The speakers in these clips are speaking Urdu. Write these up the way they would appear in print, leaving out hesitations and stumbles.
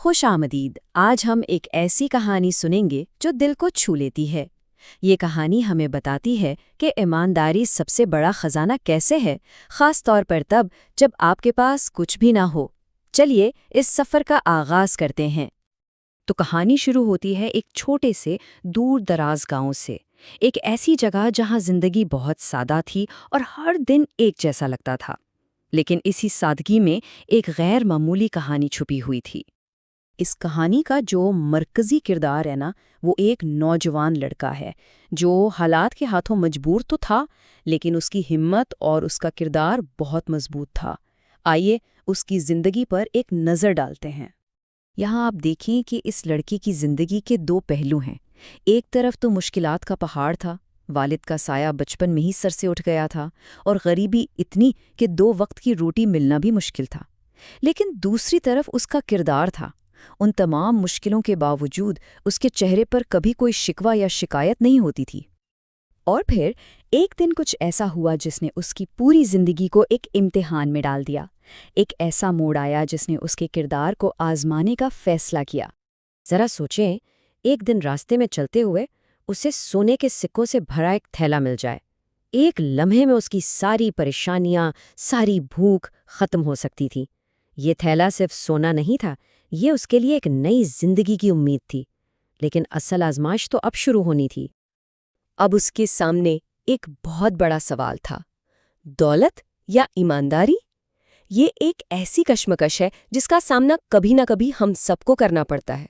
خوش آمدید۔ آج ہم ایک ایسی کہانی سنیں گے جو دل کو چھو لیتی ہے۔ یہ کہانی ہمیں بتاتی ہے کہ ایمانداری سب سے بڑا خزانہ کیسے ہے، خاص طور پر تب جب آپ کے پاس کچھ بھی نہ ہو۔ چلیے اس سفر کا آغاز کرتے ہیں۔ تو کہانی شروع ہوتی ہے ایک چھوٹے سے دور دراز گاؤں سے، ایک ایسی جگہ جہاں زندگی بہت سادہ تھی اور ہر دن ایک جیسا لگتا تھا۔ لیکن اسی سادگی میں ایک غیر معمولی کہانی چھپی ہوئی تھی۔ اس کہانی کا جو مرکزی کردار ہے نا، وہ ایک نوجوان لڑکا ہے جو حالات کے ہاتھوں مجبور تو تھا، لیکن اس کی ہمت اور اس کا کردار بہت مضبوط تھا۔ آئیے اس کی زندگی پر ایک نظر ڈالتے ہیں۔ یہاں آپ دیکھیں کہ اس لڑکی کی زندگی کے دو پہلو ہیں۔ ایک طرف تو مشکلات کا پہاڑ تھا، والد کا سایہ بچپن میں ہی سر سے اٹھ گیا تھا، اور غریبی اتنی کہ 2 وقت کی روٹی ملنا بھی مشکل تھا۔ لیکن دوسری طرف اس کا کردار تھا۔ ان تمام مشکلوں کے باوجود اس کے چہرے پر کبھی کوئی شکوہ یا شکایت نہیں ہوتی تھی۔ اور پھر ایک دن کچھ ایسا ہوا جس نے اس کی پوری زندگی کو ایک امتحان میں ڈال دیا۔ ایک ایسا موڑ آیا جس نے اس کے کردار کو آزمانے کا فیصلہ کیا۔ ذرا سوچیں، ایک دن راستے میں چلتے ہوئے اسے سونے کے سکوں سے بھرا ایک تھیلا مل جائے۔ ایک لمحے میں اس کی ساری پریشانیاں، ساری بھوک ختم ہو سکتی تھی۔ یہ تھیلا صرف سونا نہیں تھا، یہ اس کے لیے ایک نئی زندگی کی امید تھی۔ لیکن اصل آزمائش تو اب شروع ہونی تھی۔ اب اس کے سامنے ایک بہت بڑا سوال تھا، دولت یا ایمانداری؟ یہ ایک ایسی کشمکش ہے جس کا سامنا کبھی نہ کبھی ہم سب کو کرنا پڑتا ہے۔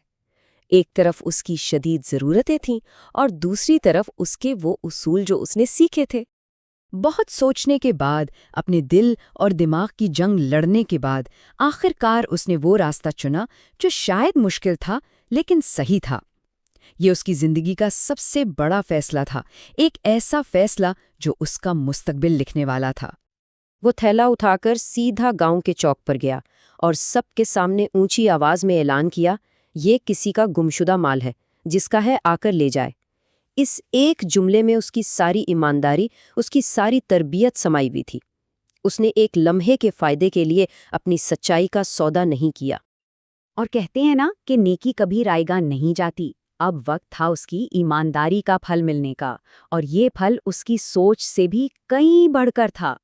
ایک طرف اس کی شدید ضرورتیں تھیں اور دوسری طرف اس کے وہ اصول جو اس نے سیکھے تھے۔ بہت سوچنے کے بعد، اپنے دل اور دماغ کی جنگ لڑنے کے بعد، آخر کار اس نے وہ راستہ چنا جو شاید مشکل تھا لیکن صحیح تھا۔ یہ اس کی زندگی کا سب سے بڑا فیصلہ تھا، ایک ایسا فیصلہ جو اس کا مستقبل لکھنے والا تھا۔ وہ تھیلا اٹھا کر سیدھا گاؤں کے چوک پر گیا اور سب کے سامنے اونچی آواز میں اعلان کیا، یہ کسی کا گمشدہ مال ہے، جس کا ہے آ کر لے جائے۔ اس ایک جملے میں اس کی ساری ایمانداری، اس کی ساری تربیت سمائی ہوئی تھی۔ اس نے ایک لمحے کے فائدے کے لیے اپنی سچائی کا سودا نہیں کیا۔ اور کہتے ہیں نا کہ نیکی کبھی رائے گاں نہیں جاتی۔ اب وقت تھا اس کی ایمانداری کا پھل ملنے کا، اور یہ پھل اس کی سوچ سے بھی کہیں بڑھ کر تھا۔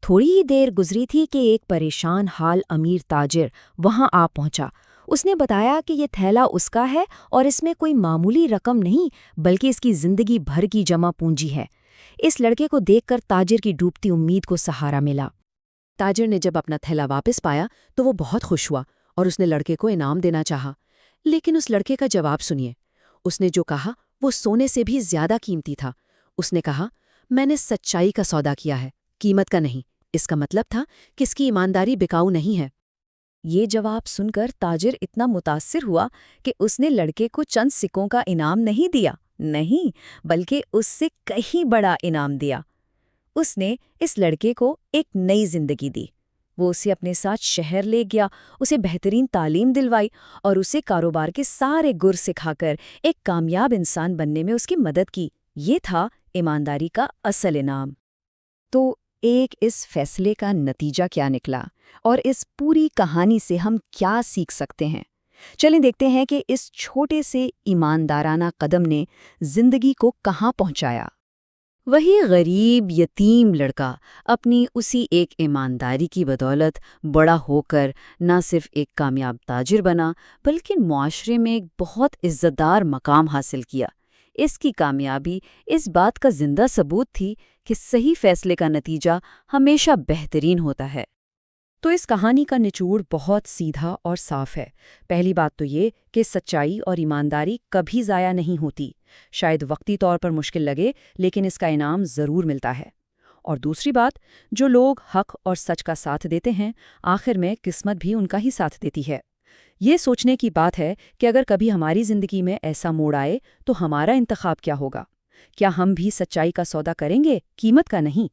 تھوڑی ہی دیر گزری تھی کہ ایک پریشان حال امیر تاجر وہاں آ پہنچا۔ اس نے بتایا کہ یہ تھیلا اس کا ہے اور اس میں کوئی معمولی رقم نہیں بلکہ اس کی زندگی بھر کی جمع پونجی ہے۔ اس لڑکے کو دیکھ کر تاجر کی ڈوبتی امید کو سہارا ملا۔ تاجر نے جب اپنا تھیلا واپس پایا تو وہ بہت خوش ہوا اور اس نے لڑکے کو انعام دینا چاہا۔ لیکن اس لڑکے کا جواب سنیے۔ اس نے جو کہا وہ سونے سے بھی زیادہ قیمتی تھا۔ اس نے کہا، میں نے سچائی کا سودا کیا ہے، قیمت کا نہیں۔ اس کا مطلب تھا کہ اس کی ایمانداری بکاؤ نہیں ہے۔ یہ جواب سن کر تاجر اتنا متاثر ہوا کہ اس نے لڑکے کو چند سکوں کا انعام نہیں دیا، نہیں، بلکہ اس سے کہیں بڑا انعام دیا۔ اس نے اس لڑکے کو ایک نئی زندگی دی۔ وہ اسے اپنے ساتھ شہر لے گیا، اسے بہترین تعلیم دلوائی اور اسے کاروبار کے سارے گر سکھا کر ایک کامیاب انسان بننے میں اس کی مدد کی۔ یہ تھا ایمانداری کا اصل انعام۔ تو ایک اس فیصلے کا نتیجہ کیا نکلا، اور اس پوری کہانی سے ہم کیا سیکھ سکتے ہیں؟ چلیں دیکھتے ہیں کہ اس چھوٹے سے ایماندارانہ قدم نے زندگی کو کہاں پہنچایا۔ وہی غریب یتیم لڑکا اپنی اسی ایک ایمانداری کی بدولت بڑا ہو کر نہ صرف ایک کامیاب تاجر بنا بلکہ معاشرے میں ایک بہت عزت دار مقام حاصل کیا۔ اس کی کامیابی اس بات کا زندہ ثبوت تھی کہ صحیح فیصلے کا نتیجہ ہمیشہ بہترین ہوتا ہے۔ تو اس کہانی کا نچوڑ بہت سیدھا اور صاف ہے۔ پہلی بات تو یہ کہ سچائی اور ایمانداری کبھی ضائع نہیں ہوتی۔ شاید وقتی طور پر مشکل لگے، لیکن اس کا انعام ضرور ملتا ہے۔ اور دوسری بات، جو لوگ حق اور سچ کا ساتھ دیتے ہیں، آخر میں قسمت بھی ان کا ہی ساتھ دیتی ہے۔ یہ سوچنے کی بات ہے کہ اگر کبھی ہماری زندگی میں ایسا موڑ آئے تو ہمارا انتخاب کیا ہوگا؟ کیا ہم بھی سچائی کا سودا کریں گے، قیمت کا نہیں؟